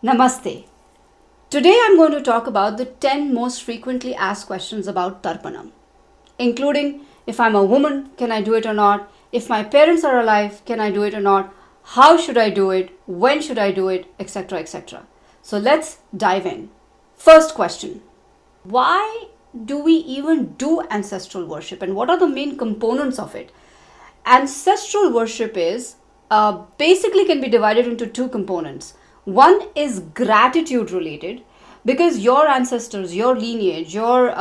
Namaste. Today I'm going to talk about the 10 most frequently asked questions about Tarpanam, including if I'm a woman, can I do it or not? If my parents are alive, can I do it or not? How should I do it? When should I do it? Etc. etc. So let's dive in. First question. Why do we even do ancestral worship and what are the main components of it? Ancestral worship is basically can be divided into two components. One is gratitude related because your ancestors, your lineage, your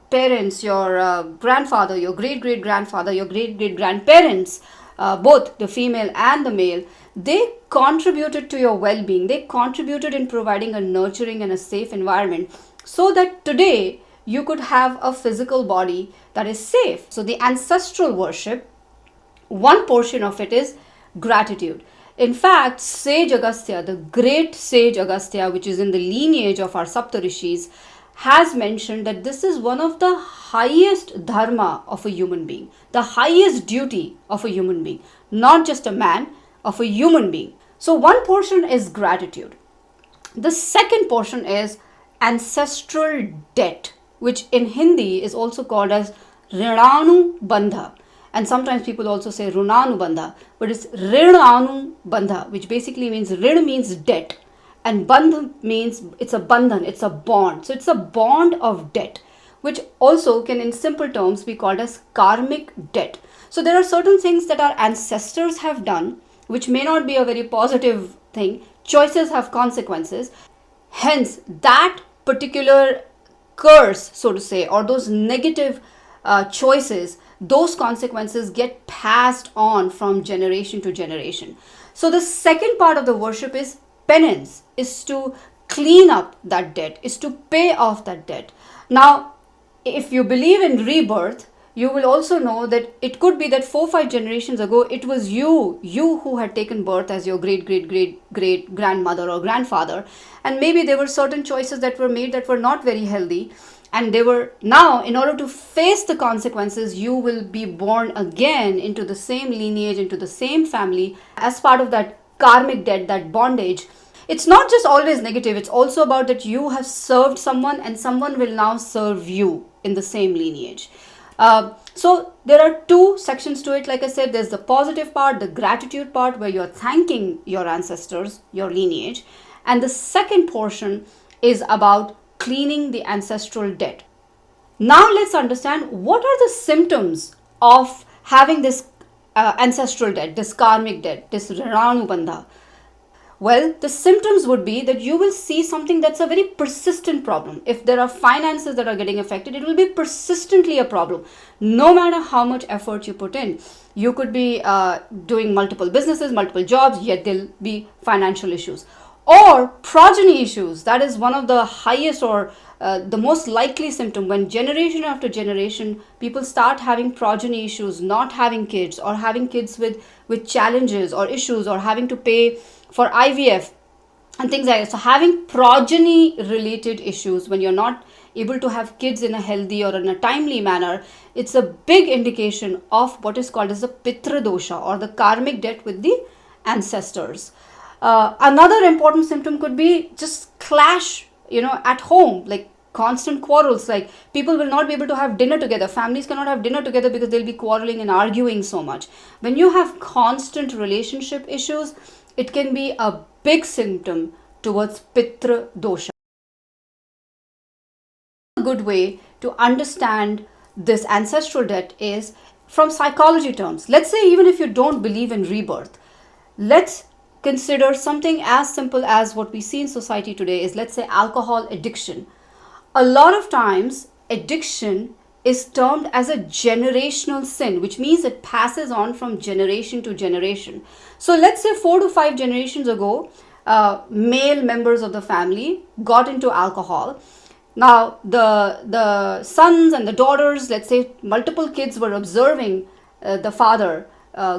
parents, your grandfather, your great great grandfather, your great great grandparents, both the female and the male, they contributed to your well being. They contributed in providing a nurturing and a safe environment so that today you could have a physical body that is safe. So, the ancestral worship, one portion of it is gratitude. In fact, Sage Agastya, the great Sage Agastya, which is in the lineage of our Saptarishis, has mentioned that this is one of the highest dharma of a human being, the highest duty of a human being, not just a man, of a human being. So, one portion is gratitude. The second portion is ancestral debt, which in Hindi is also called as Rinanu Bandha. And sometimes people also say Runanu Bandha, but it's Rinanu Bandha, which basically means Rin means debt, and Bandha means it's a bandhan, it's a bond. So it's a bond of debt, which also can in simple terms be called as karmic debt. So there are certain things that our ancestors have done, which may not be a very positive thing. Choices have consequences. Hence, that particular curse, so to say, or those negative choices, those consequences get passed on from generation to generation. So the second part of the worship is penance, is to clean up that debt, is to pay off that debt. Now, if you believe in rebirth, you will also know that it could be that 4-5 generations ago, it was you who had taken birth as your great great great great grandmother or grandfather, and maybe there were certain choices that were made that were not very healthy, and they were now, in order to face the consequences, you will be born again into the same lineage, into the same family as part of that karmic debt, that bondage. It's not just always negative, it's also about that you have served someone and someone will now serve you in the same lineage. So there are two sections to it. Like I said, there's the positive part, the gratitude part, where you're thanking your ancestors, your lineage. And the second portion is about cleaning the ancestral debt. Now let's understand what are the symptoms of having this ancestral debt, this karmic debt, this Rinanu Bandha. Well, the symptoms would be that you will see something that's a very persistent problem. If there are finances that are getting affected, it will be persistently a problem. No matter how much effort you put in, you could be doing multiple businesses, multiple jobs, yet there'll be financial issues. Or progeny issues, that is one of the highest or the most likely symptom when generation after generation people start having progeny issues, not having kids or having kids with challenges or issues or having to pay for IVF and things like that. So having progeny related issues when you're not able to have kids in a healthy or in a timely manner, it's a big indication of what is called as the Pitra dosha or the karmic debt with the ancestors. Another important symptom could be just clash, at home, like constant quarrels, like people will not be able to have dinner together. Families cannot have dinner together because they'll be quarreling and arguing so much. When you have constant relationship issues, it can be a big symptom towards Pitra dosha. A good way to understand this ancestral debt is from psychology terms. Let's say even if you don't believe in rebirth, let's consider something as simple as what we see in society today is, let's say, alcohol addiction. A lot of times addiction is termed as a generational sin, which means it passes on from generation to generation. So let's say 4 to 5 generations ago, male members of the family got into alcohol. Now the sons and the daughters, let's say multiple kids were observing the father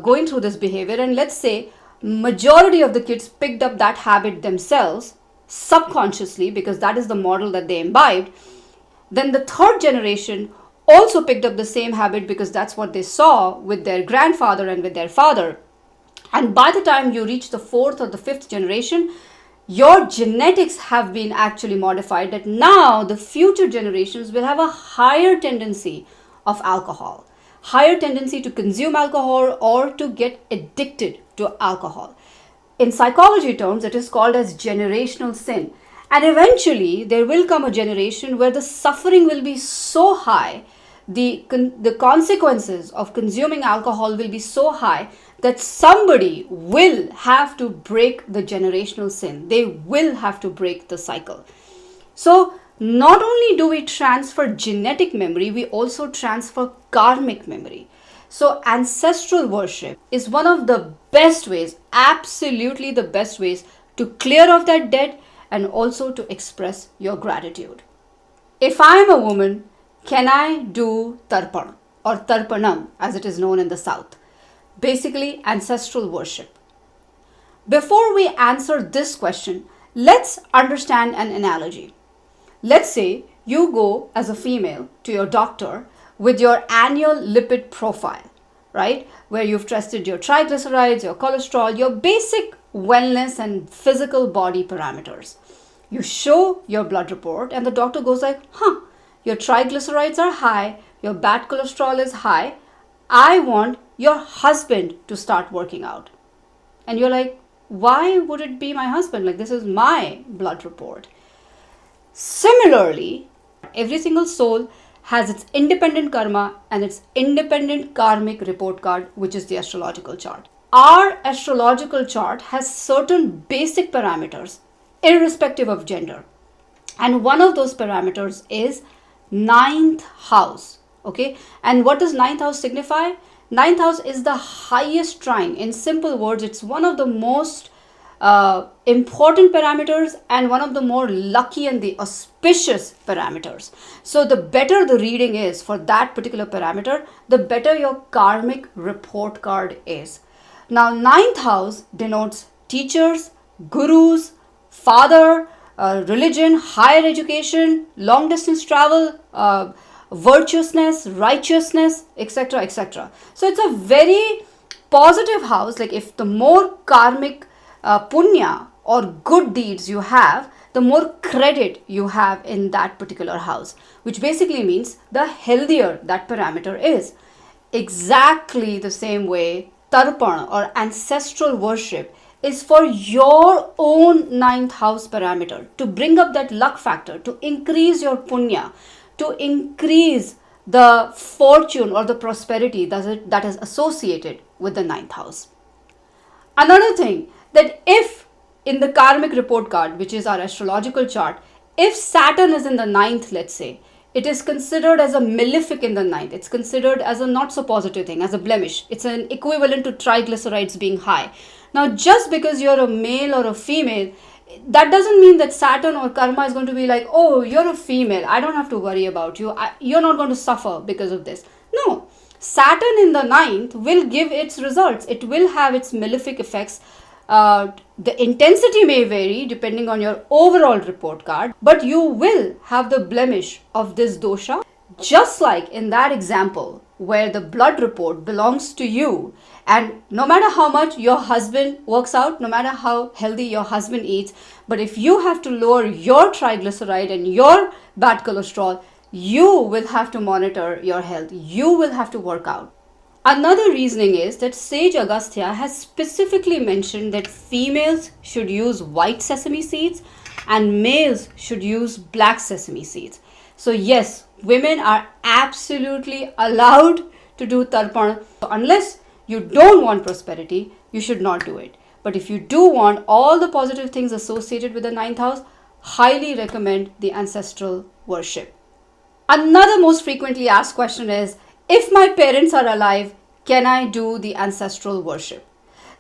going through this behavior, and let's say majority of the kids picked up that habit themselves subconsciously because that is the model that they imbibed. Then the third generation also picked up the same habit because that's what they saw with their grandfather and with their father. And by the time you reach the fourth or the fifth generation, your genetics have been actually modified, that now the future generations will have a higher tendency of alcohol, higher tendency to consume alcohol or to get addicted to alcohol. In psychology terms, it is called as generational sin. And eventually, there will come a generation where the suffering will be so high, the consequences of consuming alcohol will be so high that somebody will have to break the generational sin. They will have to break the cycle. So, not only do we transfer genetic memory, we also transfer karmic memory. So, ancestral worship is one of the best ways, absolutely the best ways to clear off that debt and also to express your gratitude. If I am a woman, can I do tarpan or tarpanam as it is known in the south? Basically, ancestral worship. Before we answer this question, let's understand an analogy. Let's say you go as a female to your doctor with your annual lipid profile, right? Where you've tested your triglycerides, your cholesterol, your basic wellness and physical body parameters. You show your blood report and the doctor goes like, your triglycerides are high, your bad cholesterol is high. I want your husband to start working out. And you're like, why would it be my husband? Like, this is my blood report. Similarly, every single soul has its independent karma and its independent karmic report card, which is the astrological chart. Our astrological chart has certain basic parameters, irrespective of gender. And one of those parameters is ninth house. Okay, and what does ninth house signify? Ninth house is the highest trine. In simple words, it's one of the most important parameters and one of the more lucky and the auspicious parameters. So the better the reading is for that particular parameter, the better your karmic report card is. Now, ninth house denotes teachers, gurus, father, religion, higher education, long distance travel, virtuousness, righteousness, etc., etc. So it's a very positive house. Like, if the more karmic punya or good deeds you have, the more credit you have in that particular house, which basically means the healthier that parameter is. Exactly the same way, tarpan or ancestral worship is for your own ninth house parameter, to bring up that luck factor, to increase your punya, to increase the fortune or the prosperity that is associated with the ninth house. Another thing, that if in the karmic report card, which is our astrological chart, if Saturn is in the ninth, let's say, it is considered as a malefic in the ninth. It's considered as a not so positive thing, as a blemish. It's an equivalent to triglycerides being high. Now, just because you're a male or a female, that doesn't mean that Saturn or karma is going to be like, oh, you're a female, I don't have to worry about you. You're not going to suffer because of this. No, Saturn in the ninth will give its results. It will have its malefic effects. The intensity may vary depending on your overall report card, but you will have the blemish of this dosha. Just like in that example where the blood report belongs to you, and no matter how much your husband works out, no matter how healthy your husband eats, but if you have to lower your triglyceride and your bad cholesterol, you will have to monitor your health. You will have to work out. Another reasoning is that Sage Agastya has specifically mentioned that females should use white sesame seeds and males should use black sesame seeds. So yes, women are absolutely allowed to do tarpan. So unless you don't want prosperity, you should not do it. But if you do want all the positive things associated with the ninth house, highly recommend the ancestral worship. Another most frequently asked question is, if my parents are alive, can I do the ancestral worship?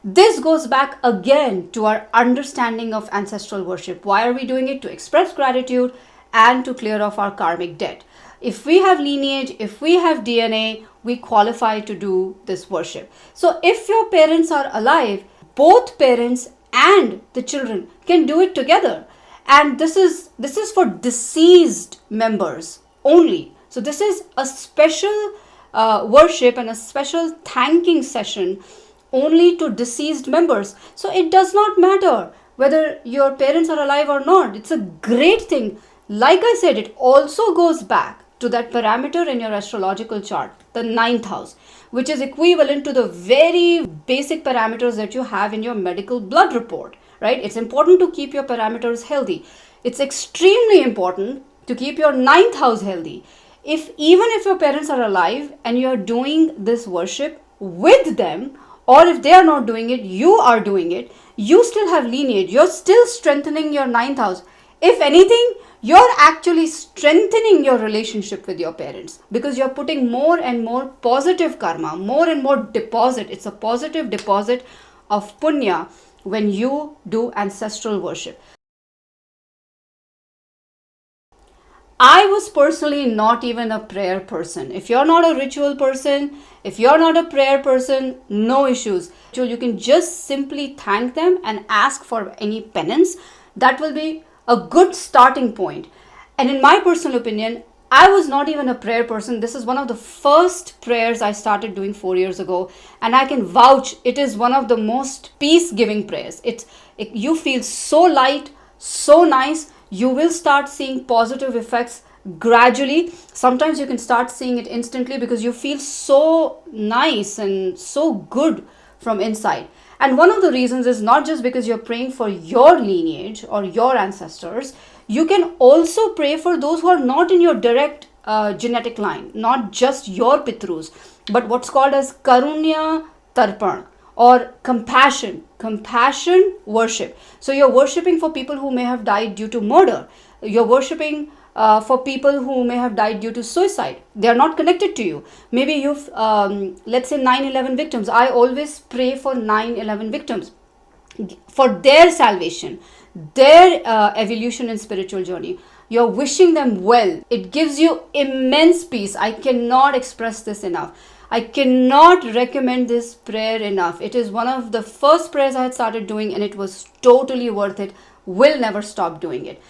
This goes back again to our understanding of ancestral worship. Why are we doing it? To express gratitude and to clear off our karmic debt. If we have lineage, if we have DNA, we qualify to do this worship. So if your parents are alive, both parents and the children can do it together. And this is for deceased members only. So this is a special worship and a special thanking session only to deceased members. So it does not matter whether your parents are alive or not. It's a great thing. Like I said, it also goes back to that parameter in your astrological chart, the ninth house, which is equivalent to the very basic parameters that you have in your medical blood report, right? It's important to keep your parameters healthy. It's extremely important to keep your ninth house healthy. Even if your parents are alive and you're doing this worship with them, or if they are not doing it, you are doing it, you still have lineage. You're still strengthening your ninth house. If anything, you're actually strengthening your relationship with your parents, because you're putting more and more positive karma, more and more deposit. It's a positive deposit of punya when you do ancestral worship. I was personally not even a prayer person. If you're not a ritual person, if you're not a prayer person, no issues. So you can just simply thank them and ask for any penance. That will be a good starting point. And in my personal opinion, I was not even a prayer person. This is one of the first prayers I started doing 4 years ago. And I can vouch, it is one of the most peace-giving prayers. You feel so light, so nice. You will start seeing positive effects gradually. Sometimes you can start seeing it instantly because you feel so nice and so good from inside. And one of the reasons is not just because you're praying for your lineage or your ancestors. You can also pray for those who are not in your direct genetic line, not just your pitrus, but what's called as karunya tarpan, or compassion worship. So you're worshipping for people who may have died due to murder. You're worshipping for people who may have died due to suicide. They are not connected to you. Maybe you've, let's say 9/11 victims. I always pray for 9/11 victims, for their salvation, their evolution in spiritual journey. You're wishing them well. It gives you immense peace. I cannot express this enough. I cannot recommend this prayer enough. It is one of the first prayers I had started doing, and it was totally worth it. Will never stop doing it.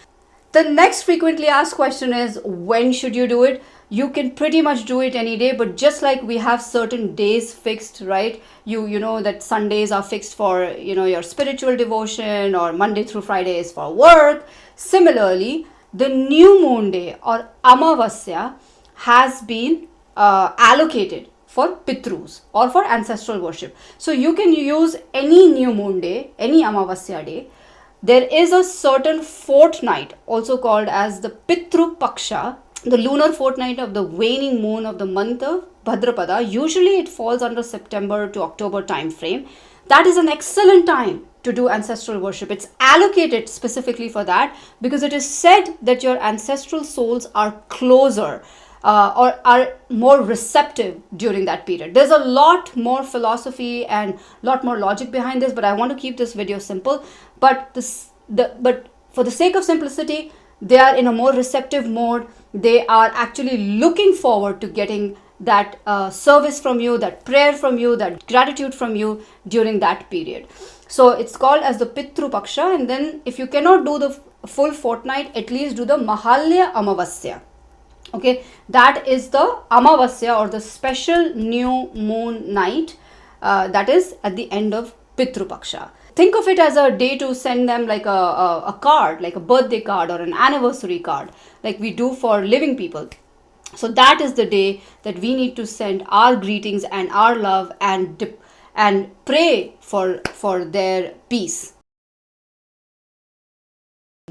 The next frequently asked question is, when should you do it? You can pretty much do it any day, but just like we have certain days fixed, right? You know that Sundays are fixed for, your spiritual devotion, or Monday through Friday is for work. Similarly, the new moon day or Amavasya has been allocated for Pitrus or for ancestral worship. So you can use any new moon day, any Amavasya day. There is a certain fortnight, also called as the Pitru Paksha, the lunar fortnight of the waning moon of the month of Bhadrapada. Usually it falls under September to October time frame. That is an excellent time to do ancestral worship. It's allocated specifically for that because it is said that your ancestral souls are closer or are more receptive during that period. There's a lot more philosophy and a lot more logic behind this, but I want to keep this video simple. But for the sake of simplicity, they are in a more receptive mode. They are actually looking forward to getting that service from you, that prayer from you, that gratitude from you during that period. So it's called as the Pitru Paksha. And then if you cannot do the full fortnight, at least do the Mahalya Amavasya. Okay, that is the Amavasya or the special new moon night that is at the end of Pitru Paksha. Think of it as a day to send them like a card, like a birthday card or an anniversary card, like we do for living people. So that is the day that we need to send our greetings and our love and pray for their peace.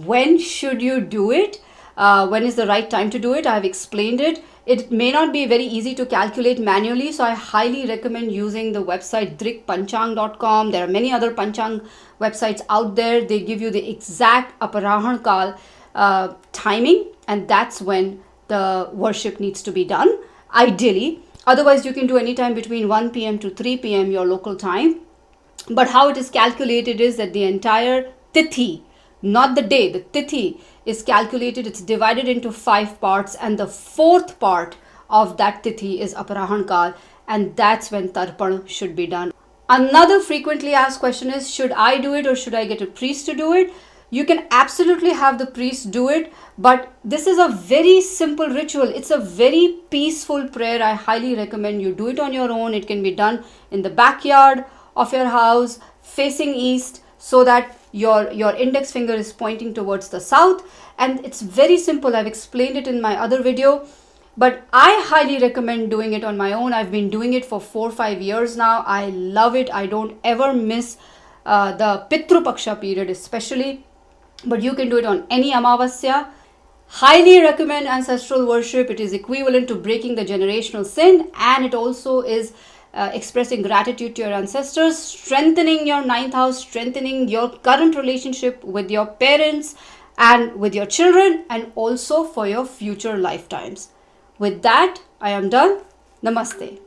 When should you do it? When is the right time to do it? I have explained it. It may not be very easy to calculate manually, so I highly recommend using the website drikpanchang.com. There are many other Panchang websites out there. They give you the exact Aparahan Kal timing, and that's when the worship needs to be done, ideally. Otherwise, you can do any time between 1 p.m. to 3 p.m. your local time. But how it is calculated is that the entire tithi, not the day, the tithi is calculated. It's divided into 5 parts, and the 4th part of that tithi is Aparahan Kal, and that's when Tarpan should be done. Another frequently asked question is, should I do it or should I get a priest to do it? You can absolutely have the priest do it, but this is a very simple ritual. It's a very peaceful prayer. I highly recommend you do it on your own. It can be done in the backyard of your house, facing east, so that your index finger is pointing towards the south. And it's very simple. I've explained it in my other video, but I highly recommend doing it on my own. I've been doing it for 4-5 years now. I love it. I don't ever miss the Pitru Paksha period especially, but you can do it on any Amavasya. Highly recommend ancestral worship. It is equivalent to breaking the generational sin, and it also is expressing gratitude to your ancestors, strengthening your ninth house, strengthening your current relationship with your parents and with your children, and also for your future lifetimes. With that, I am done. Namaste.